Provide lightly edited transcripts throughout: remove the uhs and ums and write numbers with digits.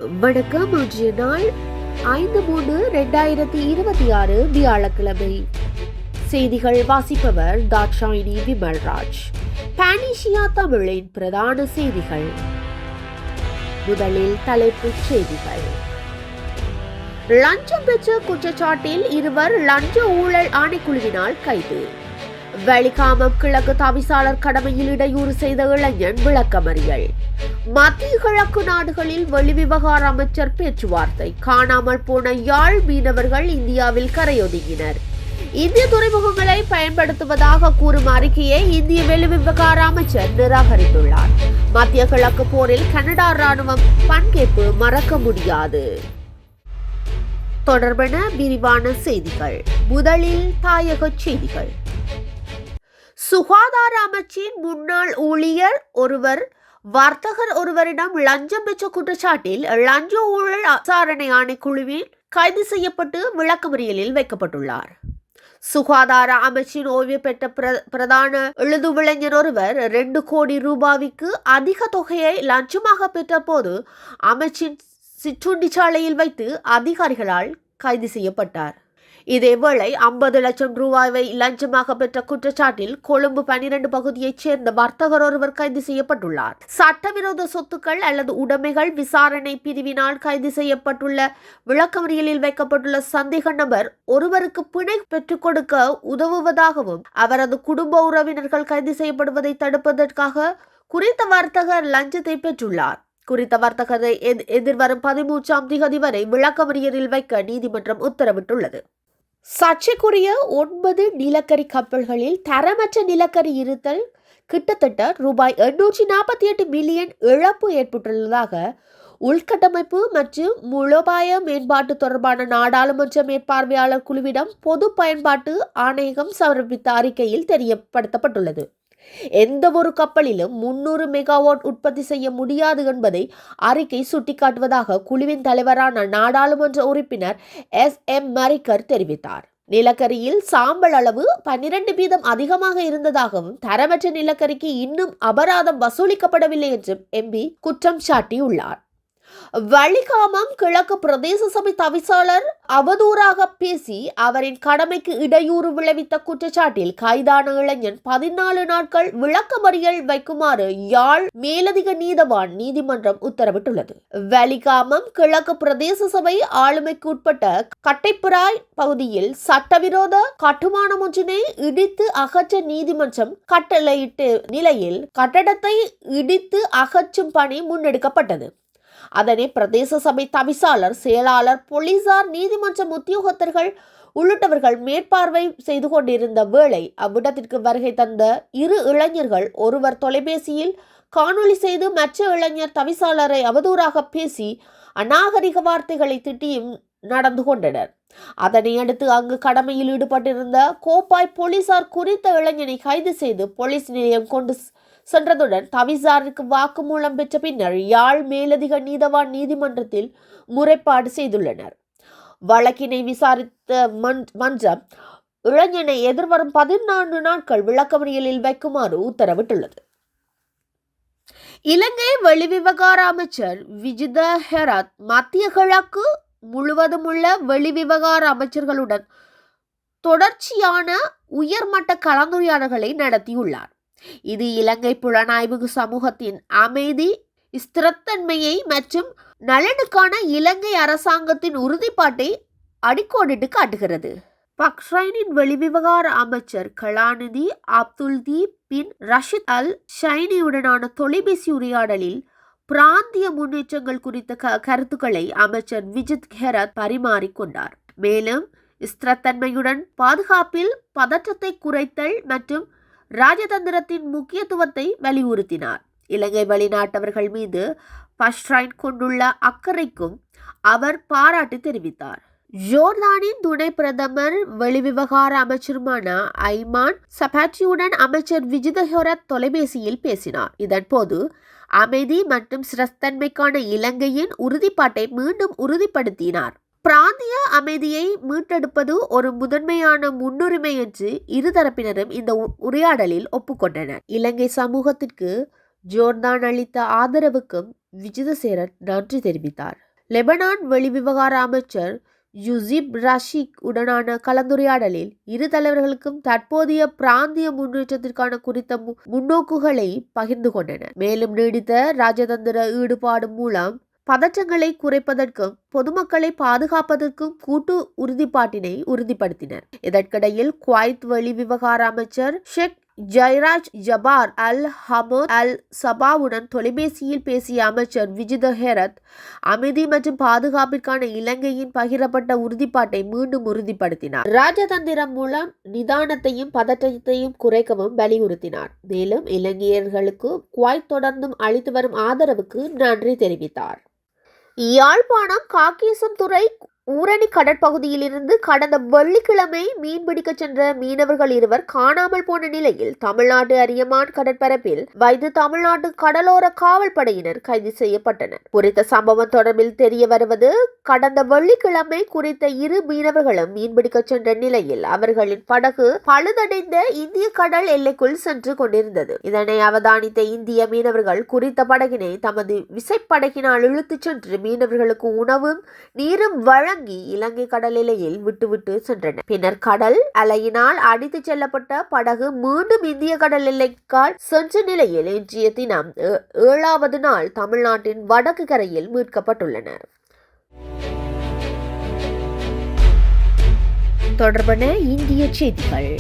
வணக்கம். இன்றைய நாள் 5/3/2026 வியாழக்கிழமை. செய்திகள் வாசிப்பவர் தாட்சாயினி விமல்ராஜ். பானிஷியா தமிழின் பிரதான செய்திகள். முதலில் தலைப்புச் செய்திகள். லஞ்சம் பெற்ற குற்றச்சாட்டில் 2 லஞ்ச ஊழல் ஆணைக்குழுவினால் கைது. வெளிகாமம் கிழக்கு தவிசாளர் கடமையில் இடையூறு செய்த இளைஞன் விளக்கமறியல். மத்திய கிழக்கு நாடுகளில் வெளிவிவகார அமைச்சர் பேச்சுவார்த்தை. காணாமல் போன யாழ் மீனவர்கள் இந்தியாவில் கரையொதுங்கினர். இந்திய துறைமுகங்களை பயன்படுத்துவதாக கூறும் அறிக்கையை இந்திய வெளிவிவகார அமைச்சர் நிராகரித்துள்ளார். மத்திய கிழக்கு போரில் கனடா ராணுவம் பங்கேற்பு மறக்க முடியாது. தொடர்பான விரிவான செய்திகள். முதலில் தாயக செய்திகள். சுகாதார அமைச்சின் முன்னாள் ஊழியர் ஒருவர் வர்த்தகர் ஒருவரிடம் லஞ்சம் பெற்ற குற்றச்சாட்டில் லஞ்ச ஊழல் விசாரணை ஆணைக்குழுவில் கைது செய்யப்பட்டு விளக்கமறியலில் வைக்கப்பட்டுள்ளார். சுகாதார அமைச்சின் ஓய்வு பெற்ற பிரதான எழுதுவிளைஞர் ஒருவர் 2 கோடி ரூபாய்க்கு அதிக தொகையை லஞ்சமாக பெற்ற போது அமைச்சின் சிற்றுண்டிச்சாலையில் வைத்து அதிகாரிகளால் கைது செய்யப்பட்டார். இதேவேளை 50 லட்சம் ரூபாயை லஞ்சமாக பெற்ற குற்றச்சாட்டில் கொழும்பு 12 பகுதியைச் சேர்ந்த வர்த்தகர் ஒருவர் கைது செய்யப்பட்டுள்ளார். சட்டவிரோத சொத்துக்கள் அல்லது உடைமைகள் விசாரணை பிரிவினால் கைது செய்யப்பட்டுள்ள விளக்கமறியலில் வைக்கப்பட்டுள்ள சந்தேக நபர் ஒருவருக்கு பிணை பெற்றுக் கொடுக்க உதவுவதாகவும் அவரது குடும்ப உறவினர்கள் கைது செய்யப்படுவதை தடுப்பதற்காக குறித்த வர்த்தகர் லஞ்சத்தை பெற்றுள்ளார். குறித்த வர்த்தகரை எதிர்வரும் 13ஆம் தேதி வரை விளக்கமறியலில் வைக்க நீதிமன்றம் உத்தரவிட்டுள்ளது. சர்ச்சைக்குரிய 9 நிலக்கரி கப்பல்களில் தரமற்ற நிலக்கரி இருத்தல் கிட்டத்தட்ட ரூபாய் 848 மில்லியன் இழப்பு ஏற்பட்டுள்ளதாக உள்கட்டமைப்பு மற்றும் மூலோபாய மேம்பாட்டு தொடர்பான நாடாளுமன்ற மேற்பார்வையாளர் குழுவிடம் பொது பயன்பாட்டு ஆணையகம் சமர்ப்பித்த அறிக்கையில் தெரியப்படுத்தப்பட்டுள்ளது. எந்த ஒரு கப்பலிலும் 300 மெகாவாட் உற்பத்தி செய்ய முடியாது என்பதை அறிக்கை சுட்டிக்காட்டுவதாக குழுவின் தலைவரான நாடாளுமன்ற உறுப்பினர் SM மரிக்கர் தெரிவித்தார். நிலக்கரியில் சாம்பல் அளவு 12% அதிகமாக இருந்ததாகவும் தரமற்ற நிலக்கரிக்கு இன்னும் அபராதம் வசூலிக்கப்படவில்லை என்றும் MP குற்றம் சாட்டியுள்ளார். வலிகாமம் கிழக்கு பிரதேச சபை தவிசாளர் அவதூறாக பேசி அவரின் கடமைக்கு இடையூறு விளைவித்த குற்றச்சாட்டில் கைதான இளைஞன் 14 நாட்கள் விளக்கமறியல் வைக்குமாறு யாழ் மேலதிக நீதவான் நீதிமன்றம் உத்தரவிட்டுள்ளது. வலிகாமம் கிழக்கு பிரதேச சபை ஆளுமைக்கு உட்பட்ட கட்டைப்புறாய் பகுதியில் சட்டவிரோத கட்டுமானம் ஒன்றினை இடித்து அகற்ற நீதிமன்றம் கட்டளையிட்ட நிலையில் கட்டடத்தை இடித்து அகற்றும் பணி முன்னெடுக்கப்பட்டது. அதனை பிரதேச சபை தவிசாளர், செயலாளர், போலீசார், நீதிமன்றம் உத்தியோகத்தர்கள் உள்ளிட்டவர்கள் மேற்பார்வை செய்து கொண்டிருந்த வேளை அவ்விடத்திற்கு வருகை தந்த 2 இளைஞர்கள் ஒருவர் தொலைபேசியில் காணொளி செய்து மற்ற இளைஞர் தவிசாளரை அவதூறாக பேசி அநாகரிக வார்த்தைகளை திட்டியும் நடந்து கொண்டனர். அதனை அடுத்து அங்கு கடமையில் ஈடுபட்டிருந்த கோப்பாய் போலீசார் குறித்த இளைஞனை கைது செய்து போலீஸ் நிலையம் கொண்டு சென்றதுடன் தவிசாருக்கு வாக்குமூலம் பெற்ற பின்னர் யாழ் மேலதிக நீதவான் நீதிமன்றத்தில் முறைப்பாடு செய்துள்ளனர். வழக்கினை விசாரித்த மன்றம் இளைஞனை எதிர்வரும் 14 நாட்கள் விளக்கமறியலில் வைக்குமாறு உத்தரவிட்டுள்ளது. இலங்கை வெளிவிவகார அமைச்சர் விஜித ஹெரத் மத்திய கிழக்கு முழுவதும் உள்ள வெளிவிவகார அமைச்சர்களுடன் தொடர்ச்சியான உயர்மட்ட கலந்துரையாடல்களை நடத்தியுள்ளார். இது இலங்கை புலனாய்வு சமூகத்தின் அமைதி, ஸ்திரத்தன்மையை மற்றும் நலனுக்கான இலங்கை அரசாங்கத்தின் உறுதிப்பாட்டை அடிக்கோடிட்டு காட்டுகிறது. பக்ரைனின் வெளிவிவகார அமைச்சர் கலாநிதி அப்துல்தீப் பின் ரஷித் அல் ஷைனியுடனான தொலைபேசி உரையாடலில் பிராந்திய முன்னேற்றங்கள் குறித்த கருத்துக்களை அமைச்சர் விஜித் ஹெரத் பரிமாறிக்கொண்டார். மேலும் ஸ்திரத்தன்மையுடன் பாதுகாப்பில் பதற்றத்தை குறைத்தல் மற்றும் ராஜதந்திரத்தின் முக்கியத்துவத்தை வலியுறுத்தினார். இலங்கை வெளிநாட்டவர்கள் மீது பக்ரைன் கொண்டுள்ள அக்கறைக்கும் அவர் பாராட்டு தெரிவித்தார். ஜோர்தானின் துணை பிரதமர் வெளிவிவகார அமைச்சருமான ஐமான் சபாட்டியுடன் அமைச்சர் விஜித ஹெரத் தொலைபேசியில் பேசினார். இதன்போது அமைதி மற்றும் ஸ்திரத்தன்மைக்கான இலங்கையின் உறுதிப்பாட்டை மீண்டும் உறுதிப்படுத்தினார். பிராந்திய அமைதியை மீட்டெடுப்பது ஒரு முதன்மையான முன்னுரிமை என்று இருதரப்பினரும் இந்த உரையாடலில் ஒப்புக்கொண்டனர். இலங்கை சமூகத்திற்கு ஜோர்தான் அளித்த ஆதரவுக்கும் விஜித ஹெரத் நன்றி தெரிவித்தார். லெபனான் வெளிவிவகார அமைச்சர் யூசிப் ரஷீக் உடனான கலந்துரையாடலில் இரு தலைவர்களுக்கும் தற்போதைய பிராந்திய முன்னேற்றத்திற்கான குறித்த முன்னோக்குகளை பகிர்ந்து கொண்டனர். மேலும் நீடித்த ராஜதந்திர ஈடுபாடு மூலம் பதற்றங்களை குறைப்பதற்கும் பொதுமக்களை பாதுகாப்பதற்கும் கூட்டு உறுதிப்பாட்டினை உறுதிப்படுத்தினர். இதற்கிடையில் குவைத் வெளிவிவகார அமைச்சர் ஷேக் ஜைராஜ் ஜபார் அல் ஹமோத் அல் சபாவுடன் தொலைபேசியில் பேசிய அமைச்சர் விஜித ஹெரத் அமைதி மற்றும் பாதுகாப்பிற்கான இலங்கையின் பகிரப்பட்ட உறுதிப்பாட்டை மீண்டும் உறுதிப்படுத்தினார். ராஜதந்திரம் மூலம் நிதானத்தையும் பதற்றத்தையும் குறைக்கவும் வலியுறுத்தினார். மேலும் இலங்கையர்களுக்கு குவைத் தொடர்ந்தும் அளித்து வரும் ஆதரவுக்கு நன்றி தெரிவித்தார். யாழ்ப்பாணம் காக்கேசன்துறை ஊரணி கடற்பகுதியிலிருந்து கடந்த வெள்ளிக்கிழமை மீன்பிடிக்க சென்ற மீனவர்கள் இருவர் காணாமல் போன நிலையில் தமிழ்நாட்டு அரியமான் கடற்பரப்பில் வைத்து தமிழ்நாட்டு கடலோர காவல்படையினர் கைது செய்யப்பட்டனர். குறித்த சம்பவம் தொடர்பில் தெரிய வருவது, கடந்த வெள்ளிக்கிழமை குறித்த இரு மீனவர்களும் மீன்பிடிக்க சென்ற நிலையில் அவர்களின் படகு பழுதடைந்த இந்திய கடல் எல்லைக்குள் சென்று கொண்டிருந்தது. இதனை அவதானித்த இந்திய மீனவர்கள் குறித்த படகினை தமது விசைப்படகினால் இழுத்துச் சென்று மீனவர்களுக்கு உணவும் நீரும் வழங்கி இலங்கை கடல் எல்லையில் விட்டுவிட்டு சென்றனர். பின்னர் கடல் அலையினால் அடித்து செல்லப்பட்ட படகு மீண்டும் இந்திய கடல் எல்லைக்கால் சென்ற நிலையில் இன்றைய தினம் 7வது நாள் தமிழ்நாட்டின் வடக்கு கரையில் மீட்கப்பட்டுள்ளனர். தொடர்பான இந்திய செய்திகள்.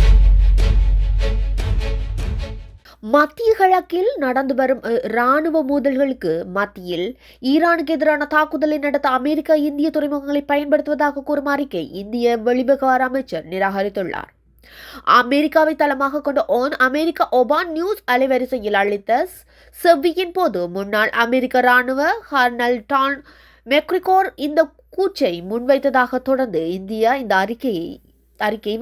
மத்திய கிழக்கில் நடந்து வரும் இராணுவ மோதல்களுக்கு மத்தியில் ஈரானுக்கு எதிரான தாக்குதலை நடத்த அமெரிக்கா இந்திய துறைமுகங்களை பயன்படுத்துவதாக கூறும் அறிக்கை இந்திய வெளிவிவகார அமைச்சர் நிராகரித்துள்ளார். அமெரிக்காவை தளமாக கொண்ட அமெரிக்க ஒபான் நியூஸ் அலைவரிசையில் அளித்த செவ்வியின் போது முன்னாள் அமெரிக்க இராணுவ கர்னல் டான் மெக்ரிகோர் இந்த கூற்றை முன்வைத்ததாக தொடர்ந்து இந்தியா இந்த அறிக்கை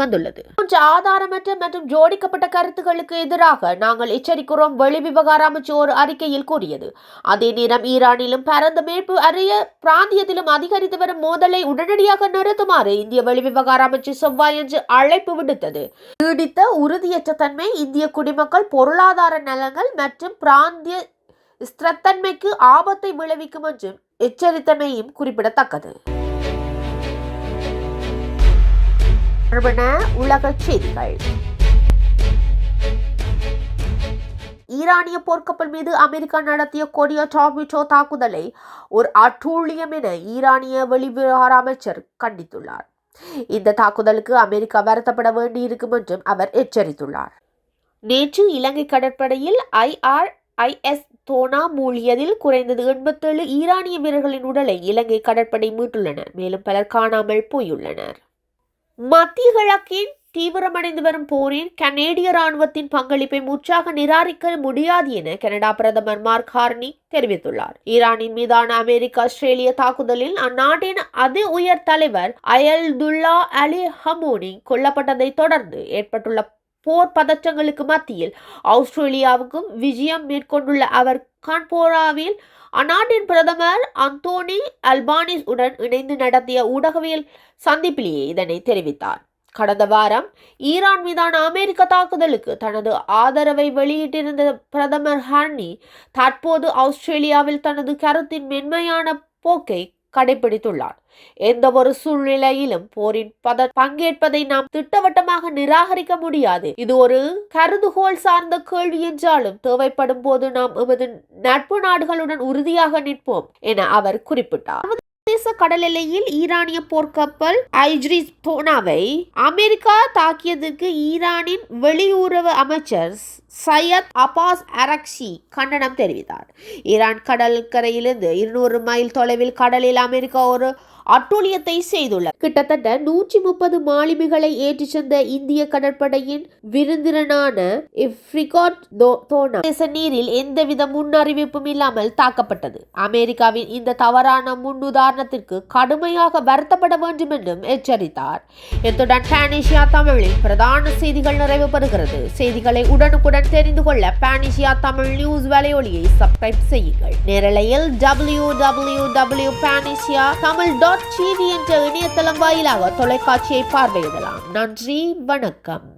வந்துள்ளது. ஆதாரமற்ற மற்றும் ஜோடிக்கப்பட்ட கருத்துக்களுக்கு எதிராக நாங்கள் எச்சரிக்கிறோம், வெளிவிவகார அமைச்சர் ஒரு அறிக்கையில் கூறியது. அதே நேரம் ஈரானிலும் பரந்த மேற்கு அரிய பிராந்தியத்திலும் அதிகரித்து வரும் மோதலை உடனடியாக நிறுத்துமாறு இந்திய வெளிவிவகார அமைச்சர் செவ்வாயன்று அழைப்பு விடுத்தது. நீடித்த உறுதியற்ற தன்மை இந்திய குடிமக்கள் பொருளாதார நலன்கள் மற்றும் பிராந்திய ஸ்திரத்தன்மைக்கு ஆபத்தை விளைவிக்கும் என்றும் எச்சரித்தமையும் குறிப்பிடத்தக்கது. உலக செய்திகள். ஈரானிய போர்க்கப்பல் மீது அமெரிக்கா நடத்திய கொடிய டார்பிடோ தாக்குதலை ஒரு அட்டூழியம் என ஈரானிய வெளிவிவகார அமைச்சர் கண்டித்துள்ளார். இந்த தாக்குதலுக்கு அமெரிக்கா வருத்தப்பட வேண்டியிருக்கும் என்றும் அவர் எச்சரித்துள்ளார். நேற்று இலங்கை கடற்படையில் IRIS தோனா மூழ்கியதில் குறைந்தது 87 ஈரானிய வீரர்களின் உடலை இலங்கை கடற்படை மீட்டுள்ளனர். மேலும் பலர் காணாமல் போயுள்ளனர். மத்திய கிழக்கின் தீவிரமடைந்து வரும் போரில் கனேடிய ராணுவத்தின் பங்களிப்பை முற்றாக நிராகரிக்க முடியாது என கனடா பிரதமர் மார்க் கார்னி தெரிவித்துள்ளார். ஈரானின் மீதான அமெரிக்க ஆஸ்திரேலிய தாக்குதலில் அந்நாட்டின் அதி உயர் தலைவர் அயதுல்லா அலி ஹமோனி கொல்லப்பட்டதை தொடர்ந்து ஏற்பட்டுள்ள போர் பதற்றங்களுக்கு மத்தியில் ஆஸ்திரேலியாவுக்கும் விஜயம் மேற்கொண்டுள்ள அவர் கான்போராவில் அந்நாட்டின் பிரதமர் அந்தோனி அல்பானிஸ் உடன் இணைந்து நடத்திய ஊடகவியல் சந்திப்பிலேயே இதனை தெரிவித்தார். கடந்த வாரம் ஈரான் மீதான அமெரிக்க தாக்குதலுக்கு தனது ஆதரவை வெளியிட்டிருந்த பிரதமர் ஹார்னி தற்போது ஆஸ்திரேலியாவில் தனது கருத்தின் மென்மையான போக்கை கடைபிடித்துள்ளார். எந்த ஒரு சூழ்நிலையிலும் போரின் பங்கேற்பதை நாம் திட்டவட்டமாக நிராகரிக்க முடியாது. இது ஒரு கருதுகோள் சார்ந்த கேள்வி என்றாலும் தேவைப்படும் போது நாம் எமது நட்பு நாடுகளுடன் உறுதியாக நிற்போம் என அவர் குறிப்பிட்டார். சர்வதேச கடல் எல்லையில் ஈரானிய போர்க்கப்பல் ஐஜ்ரிஸ் தோனாவை அமெரிக்கா தாக்கியதற்கு ஈரானின் வெளியுறவு அமைச்சர் சையத் அப்பாஸ் அரக்ஷி கண்டனம் தெரிவித்தார். ஈரான் கடற்கரையிலிருந்து 200 மைல் தொலைவில் கடலில் அமெரிக்கா ஒரு அட்டூழியத்தை செய்துள்ளார். கிட்டத்தட்ட 130 மாலுமிகளை ஏற்றி சென்ற இந்திய கடற்படையின் விருந்தினரான ஃப்ரிகாட் தோனா நீரில் எந்தவித முன்னறிவிப்பும் இல்லாமல் தாக்கப்பட்டது. அமெரிக்காவின் இந்த தவறான முன்னுதாரணத்திற்கு கடுமையாக வருத்தப்பட வேண்டும் என்றும் எச்சரித்தார். இத்துடன் பானிஷியா தமிழில் பிரதான செய்திகள் நிறைவு பெறுகிறது. செய்திகளை உடனுக்குடன் தெரிந்து கொள்ள பானிஷியா தமிழ் நியூஸ் வலையொலியை சப்ஸ்கிரைப் செய்யுங்கள். நேரலையில் www.panishiatamil.tv என்ற இணையதளம் வாயிலாக தொலைக்காட்சியை பார்வையிடலாம். நன்றி, வணக்கம்.